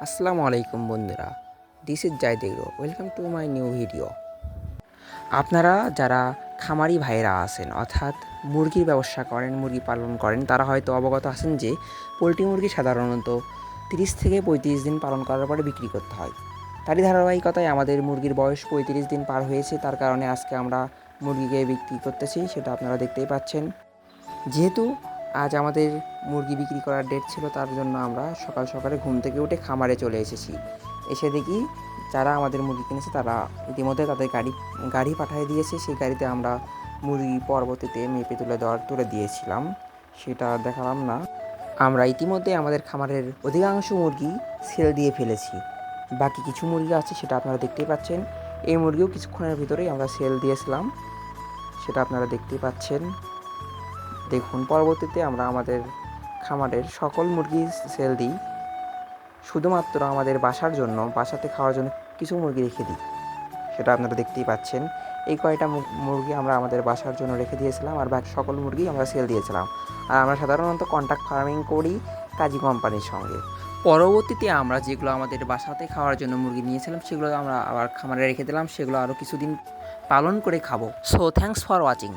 আসসালামু আলাইকুম বন্ধুরা, this is Zahid agro. Welcome to my new video. আপনারা যারা খামারি ভাইরা আছেন, অর্থাৎ মুরগির ব্যবসা করেন, মুরগি পালন করেন, তারা হয়তো অবগত আছেন যে পোলট্রি মুরগি সাধারণত 30 থেকে 35 দিন পালন করার পরে বিক্রি করতে হয়। তারই ধারাবাহিকতায় আমাদের মুরগির বয়স 35 দিন পার হয়েছে। তার কারণে আজকে আমরা মুরগিকে বিক্রি করতেছি, সেটা আপনারা দেখতেই পাচ্ছেন। যেহেতু আজ আমাদের মুরগি বিক্রি করার ডেট ছিল, তার জন্য আমরা সকাল সকালে ঘুম থেকে উঠে খামারে চলে এসেছি। এসে দেখি যারা আমাদের মুরগি কিনেছে তারা ইতিমধ্যে তাদের গাড়ি পাঠিয়ে দিয়েছে। সেই গাড়িতে আমরা মুরগি পরবর্তীতে মেপে তুলে দিয়েছিলাম, সেটা দেখালাম না। আমরা ইতিমধ্যে আমাদের খামারের অধিকাংশ মুরগি সেল দিয়ে ফেলেছি। বাকি কিছু মুরগি আছে, সেটা আপনারা দেখতেই পাচ্ছেন। এই মুরগিও কিছুক্ষণের ভিতরেই আমরা সেল দিয়েছিলাম, সেটা আপনারা দেখতেই পাচ্ছেন। দেখুন, পরবর্তীতে আমরা আমাদের খামারের সকল মুরগি সেল দিই। শুধুমাত্র আমাদের বাসাতে খাওয়ার জন্য কিছু মুরগি রেখে দিই, সেটা আপনারা দেখতেই পাচ্ছেন। এই কয়টা মুরগি আমরা আমাদের বাসার জন্য রেখে দিয়েছিলাম, আর বাকি সকল মুরগি আমরা সেল দিয়েছিলাম। আর আমরা সাধারণত কন্ট্রাক্ট ফার্মিং করি কাজী কোম্পানির সঙ্গে। পরবর্তীতে আমরা যেগুলো আমাদের বাসাতে খাওয়ার জন্য মুরগি নিয়েছিলাম, সেগুলো আমরা আবার খামারে রেখে দিলাম। সেগুলো আরও কিছুদিন পালন করে খাবো। So thanks for watching.